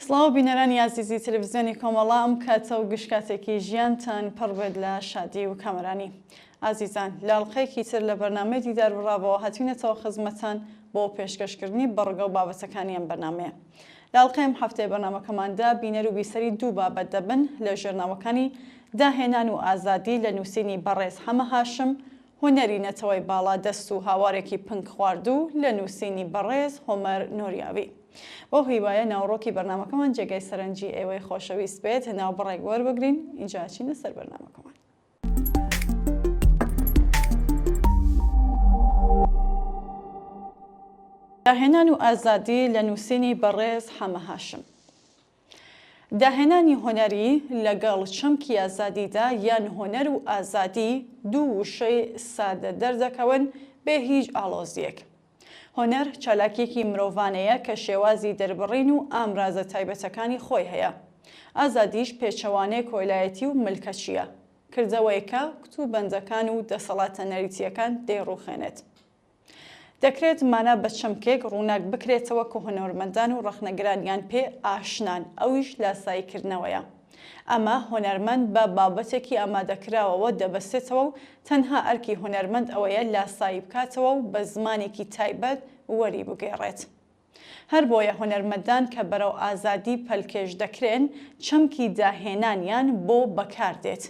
سڵاو بینەرانی عزیزی تەلەڤیزیۆنی کۆمەڵا ئەم کاتە و گشتکاتێکی ژیانتان پڕ بێت لە شادی و کامەرانی. عزیزان لاڵقەیەکی تر لە بەرنامەی دیدار بڕابەوە هاتوینەتەوە خزمەتان بۆ پێشکەشکردنی بەڕگە و بابەتەکانی ئەم بەرنامەیە. لاڵقەی ئەم هەفتەی بەرنامەکەماندا بینەر و بیسەری دوو بابەت دەبن لە ژێرناوەکانی داهێنان و ئازادی لە نووسینی بەڕێز حەمە هاشم، هونەری نەتەوەی باڵا دەست و هاوارێکی پنک خوارد و لە نووسینی بەڕێز هۆمەر نۆریاوی. بۆ هیوایە ناوڕۆکی بەرنامەکەمان جێگای سەرنجی ئێوەی خۆشەویست بێت ناو بەڕێک وەربگرین ئینجا چینە سەر بەرنامەکەمان. داهێنان و ئازادی لە نووسینی بەڕێز حەمە هاشم. داهێنانی هۆنەری لەگەڵ چەمکی ئازادیدا یان هۆنەر و ئازادی دوو وشەی سادە دەردەکەون بێ هیچ ئاڵۆزیەک. هۆنەر چالاکیەکی مرۆڤانەیە کە شێوازی دەربڕین و ئامرازە تایبەتەکانی خۆی هەیە. ئازادیش پێچەوانەی کۆلایەتی و ملکەچیە، کردەوەیکە کتوبەندەکان و دەسەڵاتە نەریتیەکان دەیڕوخێنێت. دەکرێت مانە بە چەمکێک ڕووناک بکرێتەوە کە هونەرمەندان و ڕەخنەگرانیان پێ ئاشنان، ئەویش لاساییکردنەوەیە. ئەمە هۆنەرمەند بە بابەتێکی ئامادەکراوەوە دەبەستێتەوە و تەنها ئەرکی هۆنەرمەند ئەوەیە لاسایی بکاتەوە و بە زمانێکی تایبەت وەری بگێڕێت. هەر بۆیە هۆنەرمەندان کە بەرەو ئازادی پەلکێش دەکرێن چەمکی داهێنانیان بۆ بەکاردێت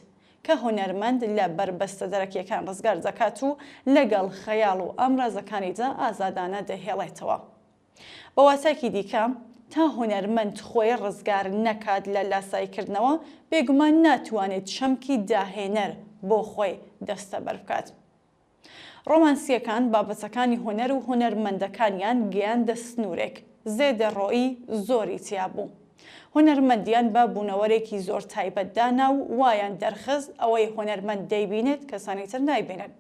کە هۆنەرمەند لە بربەستە دەرەکیەکان ڕزگار دەکات و لەگەڵ خەیاڵ و ئامرازەکانیدا ئازادانە دەهێڵێتەوە. بە واتایکی دیکە تا هۆنەرمەند خۆی ڕزگار نەکات لە لاساییکردنەوە بێگومان ناتوانێت چەمکی داهێنەر بۆ خۆی دەستەبەر بکات. ڕۆمانسیەکان بابەتەکانی هۆنەر و هۆنەرمەندەکانیان گەیاندە سنوورێک زێدەڕۆیی زۆری تیا بوو. هۆنەرمەندیان بە بوونەوەرێکی زۆر تایبەتدانا و وایان دەرخست ئەوەی هۆنەرمەند دەیبینێت کەسانی تر نایبێنن،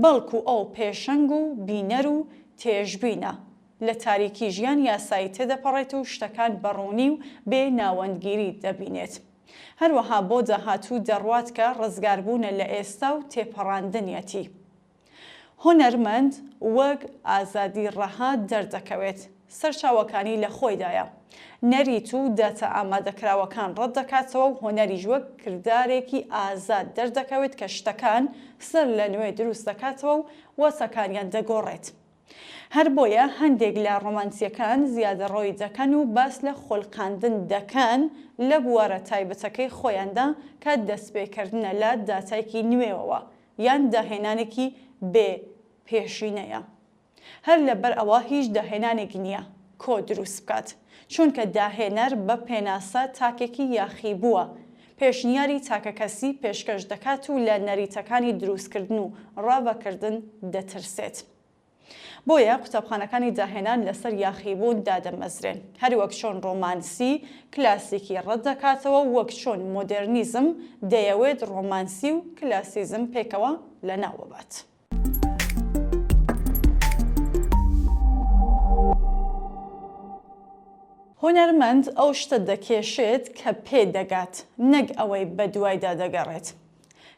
بەڵکو ئەو پێشەنگ و بینەر و تێژبینە لە تاریکی ژیان یاسایی تێدەپەڕێت و شتەکان بەڕوونی و بێ ناوەندگیری دەبینێت. هەروەها بۆ داهاتوو دەڕوات کە ڕزگاربوونە لە ئێستا و تێپەڕاندنیەتی. هۆنەرمەند وەک ئازادی ڕەها دەردەکەوێت، سەرچاوەکانی لە خۆیدایە. نەریت و داتە ئامادەکراوەکان ڕەت دەکاتەوە و هۆنەریش وەک کردارێکی ئازاد دەردەکەوێت کە شتەکان سەر لە نوێ دروست دەکاتەوە و وەسەکانیان دەگۆڕێت. هەر بۆیە هەندێک لە ڕۆمانسیەکان زیادەڕۆی دەکەن و باس لە خۆڵقاندن دەکەن لە بوارە تایبەتەکەی خۆیاندا کە دەستپێکردنە لە داتایکی نوێەوە یان داهێنانێکی بێ پێشینەیە. هەر لەبەر ئەوە هیچ داهێنانێک نییە کۆ دروست بکات، چونکە داهێنەر بە پێناسە تاکێکی یاخی بووە، پێشنیاری تاکە کەسی پێشکەش دەکات و لە نەریتەکانی دروستکردن و ڕاوەکردن دەترسێت. بۆیە قوتابخانەکانی داهێنان لەسەر یاخیبوون دادەمەزرێن، هەروەک چۆن ڕۆمانسی کلاسیکی ڕەت دەکاتەوە وەک چۆن مۆدرنیزم دەیەوێت ڕۆمانسی و کلاسیزم پێکەوە لەناو ببات. هۆنەرمەند ئەو شتە دەکێشێت کە پێ دەگات، نەک ئەوەی بە دوایدا دەگەڕێت.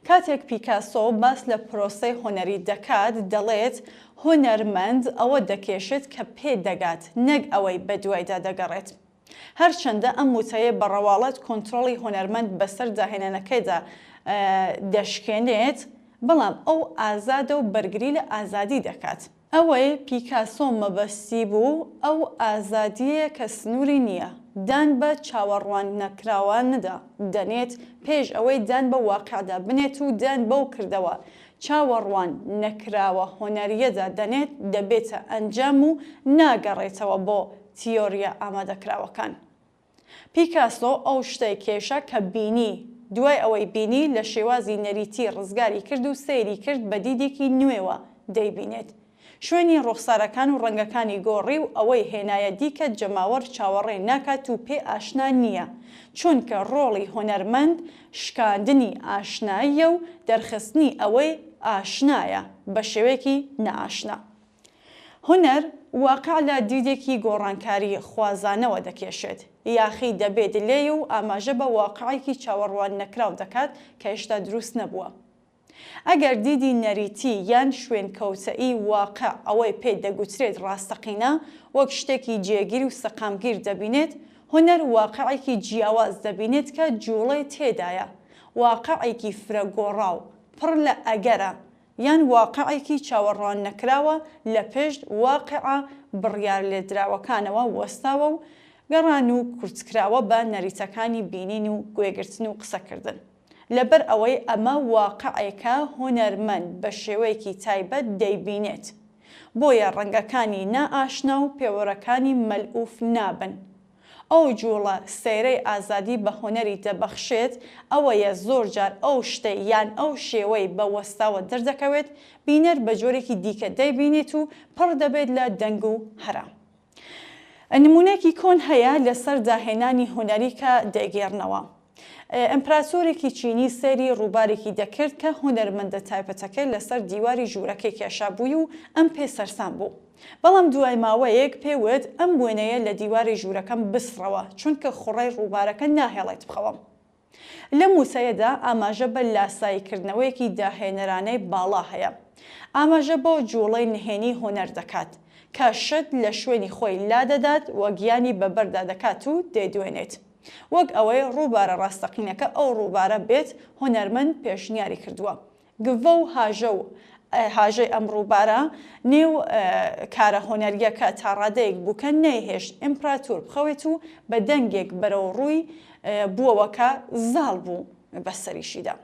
کاتێک پیکاسۆ باس لە پرۆسەی هۆنەری دەکات دەڵێت هۆنەرمەند ئەوە دەکێشێت کە پێ دەگات، نەک ئەوەی بە دوایدا دەگەڕێت. هەرچەندە ئەم وتەیە بەڕەواڵەت کۆنتڕۆڵی هۆنەرمەند بەسەر داهێنانەکەیدا دەشکێنێت، بەڵام ئەو ئازادە و بەرگری لە ئازادی دەکات. ئەوەی پیکاسۆ مەبەستی بوو ئەو ئازادیە کە سنووری نییە، دان بە چاوەڕوان نەکراوان نەدا دەنێت پێش ئەوەی دان بە واقعدا بنێت و دان بەو کردەوە چاوەڕوان نەکراوە هۆنەریەدا دەنێت دەبێتە ئەنجام و ناگەڕێتەوە بۆ تیۆریە ئامادەکراوەکان. پیکاسۆ ئەو شتەی کێشە کە بینی، دوای ئەوەی بینی لە شێوازی نەریتی ڕزگاری کرد و سەیری کرد بە دیدێکی نوێوە دەیبینێت. شوێنی ڕوخسارەکان و ڕەنگەکانی گۆڕی و ئەوەی هێنایە دیکە جەماوەر چاوەڕێ ناکات و پێ ئاشنا نییە، چونکە ڕۆڵی هۆنەرمەند شکاندنی ئاشناییە و دەرخستنی ئەوەی ئاشنایە بە شێوەیەکی نەئاشنا. هۆنەر واقع لە دیدێکی گۆڕانکاری خوازانەوە دەکێشێت، یاخی دەبێت لێ و ئاماژە بە واقعێکی چاوەڕوان نەکراو دەکات کە هێشتا دروست نەبووە. ئەگەر دیدی نەریتی یان شوێن کەوتەئی واقع ئەوەی پێ دەگوترێت ڕاستەقینە وەک شتێکی جێگیر و سەقامگیر دەبینێت، هونەر واقعێکی جیاواز دەبینێت کە جوڵەی تێدایە، واقعێکی فرەگۆڕاو پڕ لە ئەگەرە، یان واقعێکی چاوەڕوان نەکراوە لە پێش واقعە بڕیار لێدراوەکانەوە وەستاوە و گەڕان و کورتکراوە بە نەریتەکانی بینین و گوێگرتن و قسەکردن. لەبەر ئەوەی ئەمە واقعێکە هونەرمەند بە شێوەیەکی تایبەت دەیبینێت، بۆیە ڕەنگەکانی نائاشنا و پێوەرەکانی مەلئوف نابن. ئەو جوڵە سەیرەی ئازادی بە هونەری دەبەخشێت، ئەوەیە زۆر جار ئەو شتەی یان ئەو شێوەی بە وەستاوە دەردەکەوێت بینەر بە جۆرێکی دیکە دەیبینێت و پڕ دەبێت لە دەنگ و هەرا. نمونەیەکی کۆن هەیە لەسەر داهێنانی هونەری کە دەیگێڕنەوە. ئەمپراتۆرێکی چینی سەیری ڕووبارێکی دەکرد کە هونەرمەندە تایبەتەکەی لەسەر دیواری ژوورەکەی کێشابووی و ئەم پێسەرسان بوو. بەڵام دوای ماوەیەک پێوت ئەم وێنەیە لە دیواری ژوورەکەم بسڕەوە، چونکە خوڕەی ڕووبارەکە ناهێڵێت بخەوە. لە موسەیەدا ئاماژە بە لاساییکردنەوەیەکی داهێنەرانەی باڵا هەیە. ئاماژە بۆ جوڵەی نهێنی هونەر دەکات کە شت لە شوێنی خۆی لادەدات و گیانی بەبەردا دەکات و دەیدوێنێت. وەک ئەوەی ڕووبارە ڕاستەقینەکە ئەو ڕووبارە بێت هونەرمەند پێشنیاری کردووە. گڤە و هاژەی ئەم ڕووبارە نێو کارە هۆنەریەکە تا ڕادەیەک بووکە نەیهێشت ئیمپراتۆر بخەوێت و بە دەنگێک بەرەو ڕووی بووەوەکە زاڵ بوو بەسەریشیدا.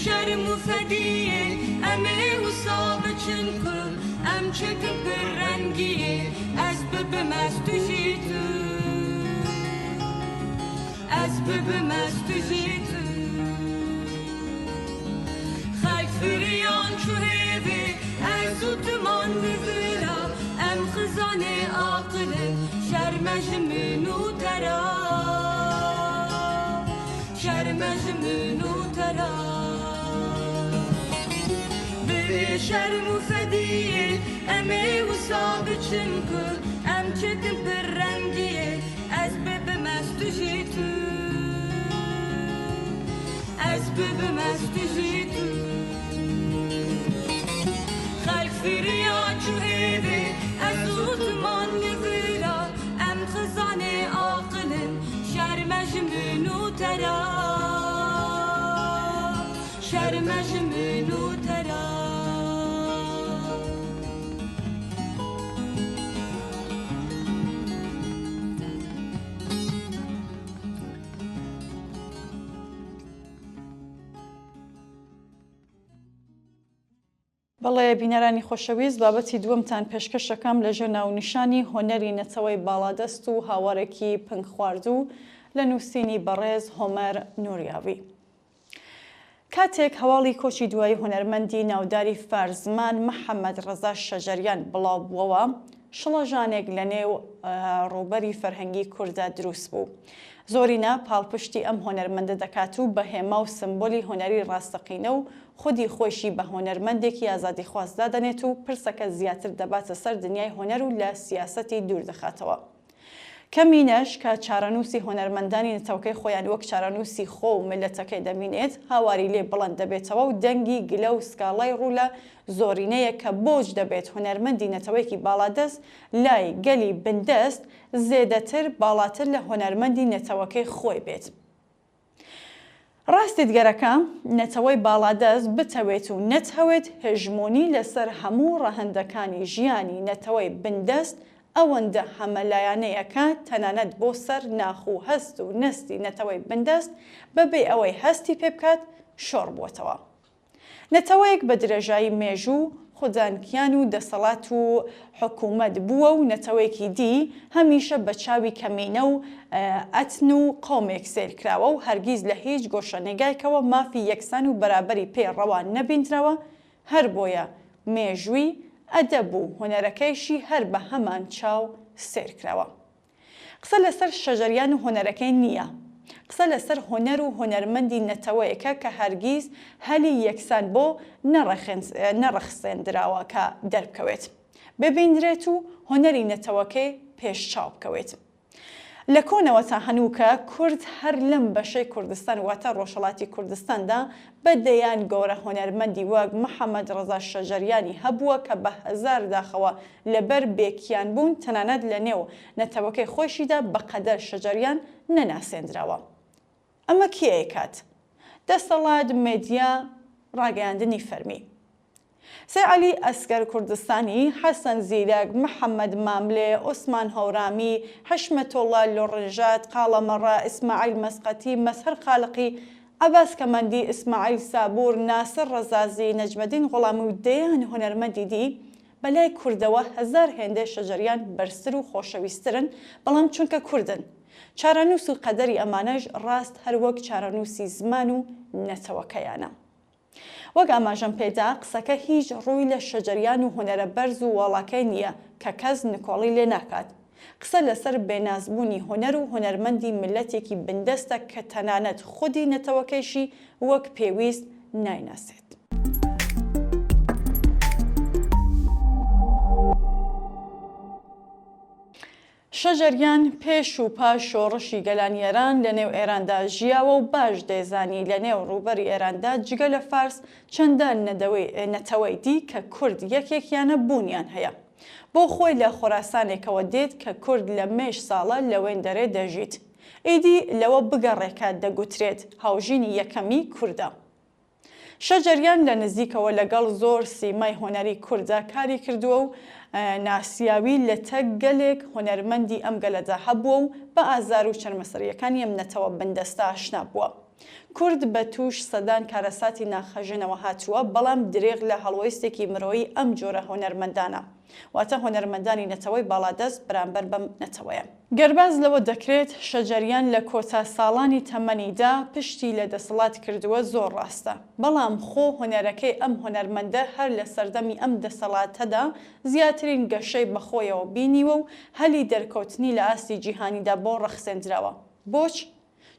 شرم فدیه امه و صابچن کن ام چکم برنگیه از ببم از تو جیتو از ببم از تو جیتو خیک فریان چو هیوه از اوتمان بفرا ام خزانه عاقله شرمش منو ترا شرمش منو ترا شرم و فدیه امه و صابچن کن ام چکم پر رنگیه از ببم از تو جیتو از ببم از تو جیتو خلق فریاد چو هیوه از اوتمان نفرا ام خزانه عاقلم شرمش منو ترا شرمش منو ترا بەڵێ بینەرانی خۆشەویست بابەتی دووەمتان پێشکەشەکەم لەژێر ناونیشانی هۆنەری نەتەوەی باڵادەست و هاوارێکی پنگ خواردوو لە نووسینی بەڕێز هۆمەر نوریاوی. کاتێک هەواڵی کۆچی دوای هونەرمەندی ناوداری فارزمان محەممەد ڕەزا شەجەریان بڵاو بووەوە، شڵەژانێک لە نێو ڕووبەری فەرهەنگی کووردا دروست بوو. زۆرینە پاڵپشتی ئەم هۆنەرمەندە دەکات و بە هێما و سمبۆلی هۆنەری ڕاستەقینە و خودی خۆشی بە هۆنەرمەندێکی ئازادی خوازدا دەنێت و پرسەکە زیاتر دەباتە سەر دنیای هۆنەر و لە سیاسەتی دوور دەخاتەوە. کەمینەش کە چارەنووسی هۆنەرمەندانی نەتەوەکەی خۆیان وەک چارەنووسی خۆ و ملەتەکەی دەمینێت، هاواری لێ بڵند دەبێتەوە و دەنگی گلە و سکاڵای ڕوو لە زۆرینەیە کە بۆچ دەبێت هۆنەرمەندی نەتەوەیەکی باڵادەست لای گەلی بندەست زێدەتر باڵاتر لە هۆنەرمەندی نەتەوەکەی خۆی بێت. ڕاستی دیگەرەکە نەتەوەی باڵادەست بتەوێت و نەتەوێت هێژمۆنی لەسەر هەموو ڕەهەندەکانی ژیانی نەتەوەی بندەست ئەوەندە هەمەلایانەیەکە تەنانەت بۆ سەر ناخ و هەست و نەستی نەتەوەی بندەست بەبێ ئەوەی هەستی پێ بکات شۆڕ بووەتەوە. نەتەوەیەک بە درێژایی مێژوو خودانکیان و دەسەڵات و حکوومەت بووە و نەتەوەیەکی دی هەمیشە بە چاوی کەمینە و ئەتن و قۆمێک سێرکراوە و هەرگیز لە هیچ گۆشەنێگایکەوە مافی یەکسان و بەرابەری پێ ڕەوان نەبینراوە، هەر بۆیە مێژووی ئەدەب و هۆنەرەکەیشی هەر بە هەمان چاو سێرکراوە. قسە لەسەر شەجەریان و هۆنەرەکەی نییە، قسە لەسەر هۆنەر و هۆنەرمەندی نەتەوەیەکە کە هەرگیز هەلی یەکسان بۆ نەڕەخسێندراوە کە دەربکەوێت، ببیندرێت و هۆنەری نەتەوەکەی پێش چاو بکەوێت. لە کۆنەوە تا هەنووکە کورد هەر لەم بەشەی کوردستان واتە ڕۆژهەڵاتی کوردستاندا بەدەیان گەورە هۆنەرمەندی وەک محەممەد ڕەزا شەجەریانی هەبووە کە بە هەزار داخەوە لەبەر بێکیان بوون تەنانەت لە نێو نەتەوەکەی خۆشیدا بەقەدەر شەجەریان نەناسێنراوە. ئەمە کێیەکات؟ دەسەڵات، مێدیا، ڕاگەیاندنی فەرمی. سێ عەلی ئەسکەر کوردستانی، حەسەن زیرەک، محەممەد ماملێ، عوسمان هەورامی، حەشمەتۆڵا لۆڕژات، قاڵەمەڕا، ئیسماعیل مەسقەتی، مەسهەر خالقی، عەباس کەمەندی، ئیسماعیل سابوور، ناسر ڕەزازی، نەجمەدین غوڵامی و دەیان هۆنەرمەندی دی بەلای کوردەوە هەزار هێندەی شەجەریان بەرزتر و خۆشەویستترن، بەڵام چونکە کوردن. چارەنووس و قەدەری ئەمانەش ڕاست هەر وەک چارەنووسی زمان و نەتەوەکەیانە. وەک ئاماژەم پێدا قسەکە هیچ ڕووی لە شەجەریان و هۆنەرە بەرز و وەڵاکەی نییە کە کەس نکۆڵی لێ ناکات. قسە لەسەر بێنازبوونی هۆنەر و هۆنەرمەندی ملەتێکی بندەستە کە تەنانەت خودی نەتەوەکەیشی وەک پێویست نایناسێت. شەجەریان پێش و پاش شۆڕشی گەلانیێران لە نێو ئێراندا ژیاوە و باش دەیزانی لە نێو ڕووبەری ئێراندا جگە لە فارس چەندان نەتەوەی دی کە کورد یەکێکیانە بوونیان هەیە. بۆ خۆی لە خۆراسانێکەوە دێت کە کورد لە مێش ساڵە لەوێن دەرێ دەژیت. ئیدی لەوە بگەڕێکە دەگوترێت هاوژینی یەکەمی کووردە. شەجەریان لە نزیکەوە لەگەڵ زۆر سیمای هۆنەری کووردا کاری کردووە و ناسیاوی لە تەک گەلێک هۆنەرمەندی ئەم گەلەدا هەبووە و بە ئازار و چەرمەسەریەکانی ئەم نەتەوە بندەستە ئاشنا بووە. کورد بە توش سەدان کارەساتی ناخەژێنەوە هاتووە، بەڵام درێغ لە هەڵوێستێکی مرۆیی ئەم جۆرە هۆنەرمەندانە، واتە هۆنەرمەندانی نەتەوەی باڵادەست بەرامبەر بەم نەتەوەیە. گەرباز لەوە دەکرێت شەجەریان لە کۆتا ساڵانی تەمەنیدا پشتی لە دەسەڵات کردووە زۆر ڕاستە، بەڵام خۆ هۆنەرەکەی ئەم هۆنەرمەندە هەر لە سەردەمی ئەم دەسەڵاتەدا زیاترین گەشەی بەخۆیەوە بینیوە و هەلی دەرکەوتنی لە ئاستی جیهانیدا بۆ ڕەخسێنراوە. بۆچ؟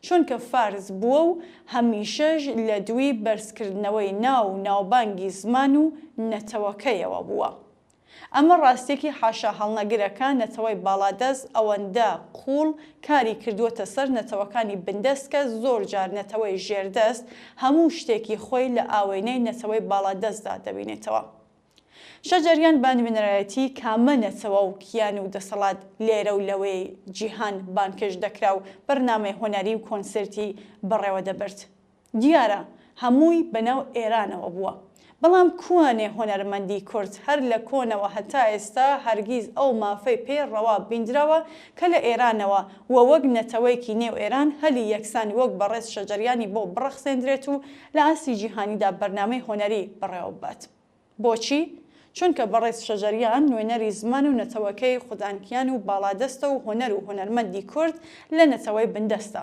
چونکە فارس بووە و هەمیشەش لە دووی بەرزکردنەوەی ناو ناوبانگی زمان و نەتەوەکەیەوە بووە. ئەمە ڕاستێکی حاشا هەڵنەگرەکە نەتەوەی باڵادەست ئەوەندە قوڵ کاری کردووەتە سەر نەتەوەکانی بندەست کە زۆر جار نەتەوەی ژێردەست هەموو شتێکی خۆی لە ئاوێنەی نەتەوەی باڵادەستدا دەبینێتەوە. شەجەریان بانبینەرایەتی کامە نەتەوە و کیان و دەسەڵات لێرە و لەوەی جیهان بانکەش دەکرا و بەرنامەی هۆنەری و کۆنسرتی بەڕێوە دەبرد. دیارە هەمووی بەناو ئێرانەوە بووە. بەڵام کوانێ هۆنەرمەندی کورد هەر لە کۆنەوە هەتا ئێستا هەرگیز ئەو مافەی پێ ڕەوا بیندراوە کە لە ئێرانەوە و وەک نەتەوەیەکی نێو ئێران هەلی یەکسانی وەک بەڕێز شەجەریانی بۆ بڕەخسێندرێت و لە ئاسی جیهانیدا بەرنامەی هۆنەری بڕێوە بات. بۆچی؟ چونکە بەڕێز شەجەریان نوێنەری زمان و نەتەوەکەی خودانکیان و باڵادەستە و هۆنەر و هۆنەرمەندی کورد لە نەتەوەی بندەستە.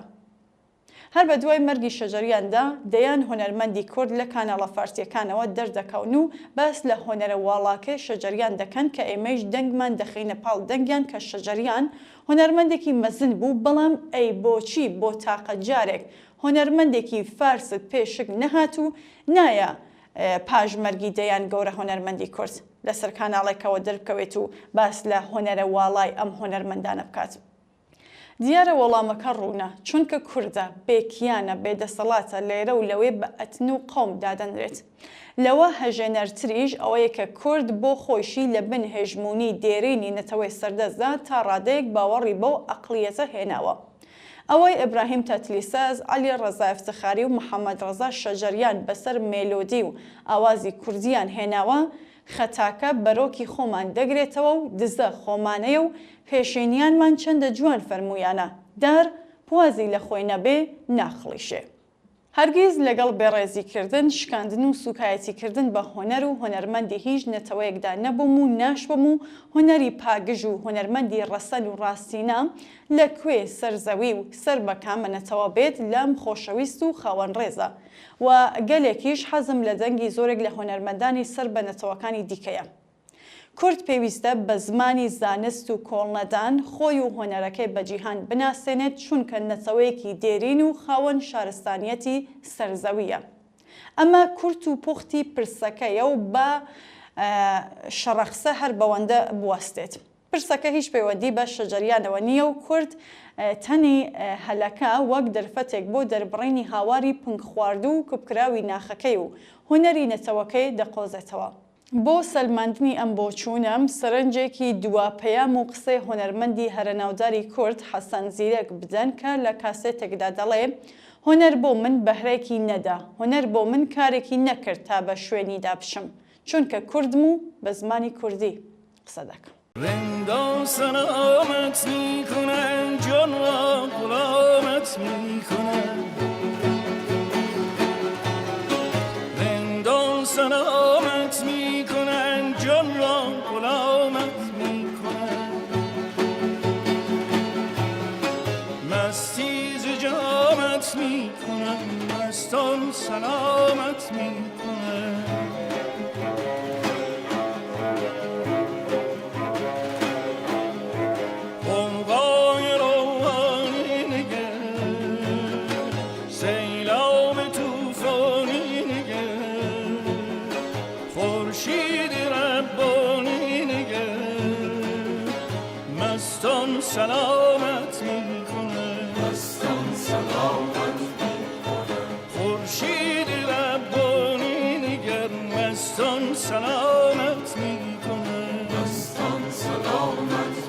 هەر بە دوای مەرگی شەجەریاندا دەیان هۆنەرمەندی کورد لە کاناڵە فارسیەکانەوە دەردەکەون و باس لە هۆنەرە واڵاکەی شەجەریان دەکەن کە ئێمەش دەنگمان دەخینە پاڵ دەنگیان کە شەجەریان هۆنەرمەندێکی مەزن بوو بەڵام ئەی بۆچی بۆ تاقە جارێک هۆنەرمەندێکی فارست پێشک نەهات و نایە پاژمەرگی دەیان گەورە هۆنەرمەندی کورد لەسەر کاناڵێکەوە دەربکەوێت و باس لە هۆنەرە واڵای ئەم هۆنەرمەندانە بکات. دیارە وەڵامەکە ڕوونە چونکە کوردە بێکیانە بێدەسەڵاتە لێرە و لەوێ بە ئەتن و قەوم دادەنرێت. لەوە هەژێنەرتریش ئەوەیە کە کورد بۆ خۆشی لە بن هێژمونی دێرینی نەتەوەی سەردەستدا تا ڕادەیەک باوەڕی بەو ئەقلیەتە هێناوە. ئەوەی ئیبراهیم تەتلیساز، عەلی ڕەزا ئیفتخاری و محەممەد ڕەزا شەجەریان بەسەر مێلۆدی و ئاوازی کوردیان هێناوە خەتاکە بەرۆکی خۆمان دەگرێتەوە و دزە خۆمانەیە و پێشێنیانمان چەندە جوان فەرمویانە دار پوازی لە خۆی نەبێ ناخڵیشێ. هەرگیز لەگەڵ بێڕێزیکردن، شکاندن و سوکایەتیکردن بە هۆنەر و هۆنەرمەندی هیچ نەتەوەیەکدا نەبووم و ناشبم و هۆنەری پاگژ و هۆنەرمەندی ڕەسەن و ڕاستینە لەکوێ سەرزەوی و سەر بە کامەنەتەوە بێت لەم خۆشەویست و خاوەن ڕێزە و گەلێکیش حەزم لە دەنگی زۆرێک لە هۆنەرمەندانی سەر بە نەتەوەکانی دیکەیە. کورد پێویستە بە زمانی زانست و کۆڵنەدان خۆی و هۆنەرەکەی بە جیهان بناسێنێت چونکە نەتەوەیەکی دێرین و خاوەن شارستانیەتی سەرزەویە. ئەمە کورت و پوختی پرسەکەیە و بە شەڕەخسە هەر بەوەندە بوەستێت. پرسەکە هیچ پەیوەندی بە شەجەریانەوە نییە و کورد تەنی هەلەکە وەک دەرفەتێک بۆ دەربڕینی هاواری پنگ خواردو و کوبکراوی ناخەکەی و هۆنەری نەتەوەکەی دەقۆزێتەوە. بۆ سەلماندنی ئەم بۆچوونەم سەرنجێکی دواپەیام و قسەی هۆنەرمەندی هەرەناوداری کورد حەسەن زیرەک بدەن کە لە کاسێتێکدا دەڵێ هۆنەر بۆ من بەهرێکی نەدا، هۆنەر بۆ من کارێکی نەکرد تا بە شوێنی دابشم چونکە کوردم و بە زمانی کوردی قسە دەکەم. رندان سلامت میکنن جان را غلامت میکنن رندان سلامت میکنن جان را غلامت میکنن مستی ز جامت میکنن مستان سلامت میکنن سلامت میکنه مستان سلامت میکنه خورشید ربانی نگر مستان سلامت میکنه مستان سلامت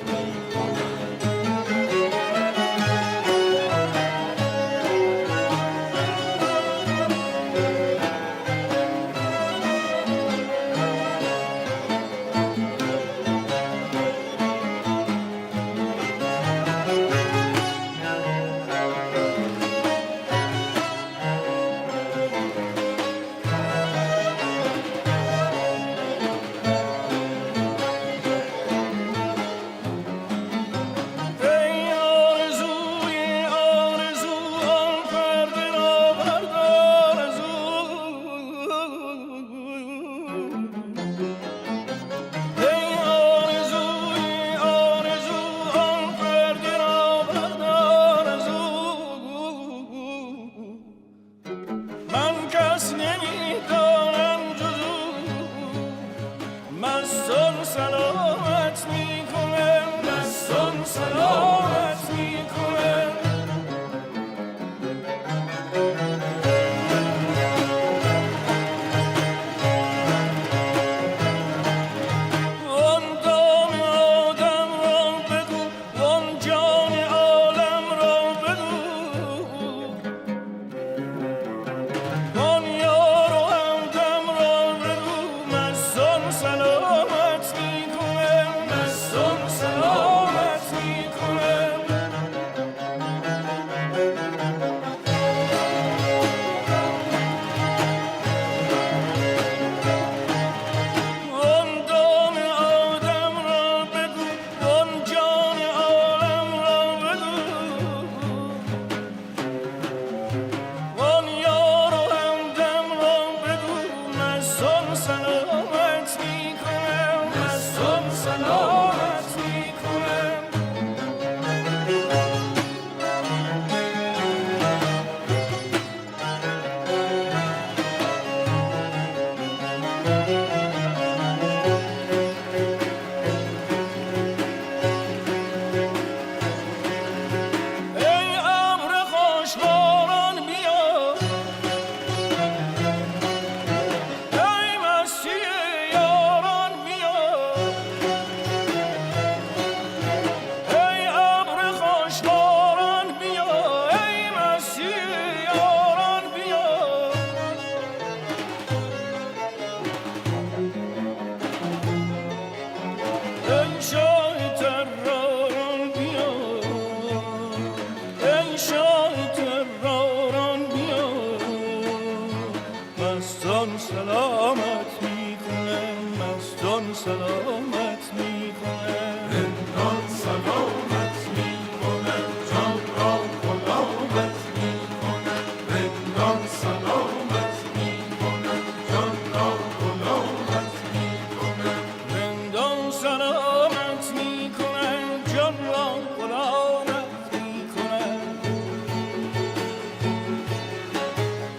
مستان سلامت میکنه مستان سلامت میکنه رندان سلامت میکنه جان را غلامت میکنه رندان سلامت میکنه جان را غلامت میکنه رندان سلامت میکنه جان را غلامت میکنه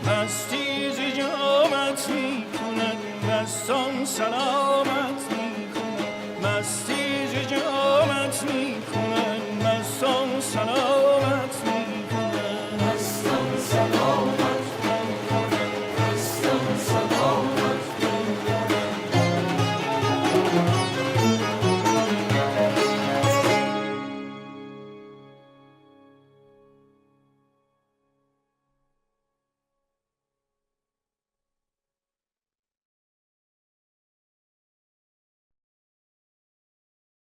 مستی ز جامت میکنه مستان سلامت میکنه مستی ز جامت میکنه مستان سلامت میکنه مستان سلامت میکنه مستان سلامت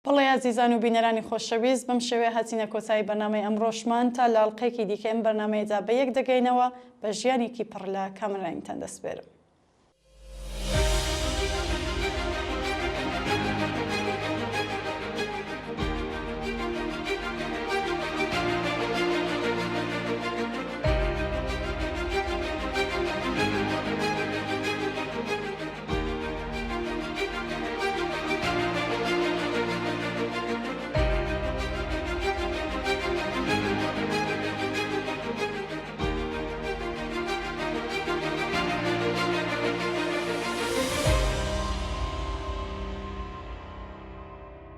بەڵێ عزیزان و بینەرانی خۆشەویست بەم شێوەیە هاتینە کۆتایی بەرنامەی ئەمڕۆشمان تا لاڵقەیەکی دیکە ئەم بەرنامەیەدا بە یەک دەگەینەوە بە ژیانێکی پڕ لە کامەرانیتان دەسپێرم.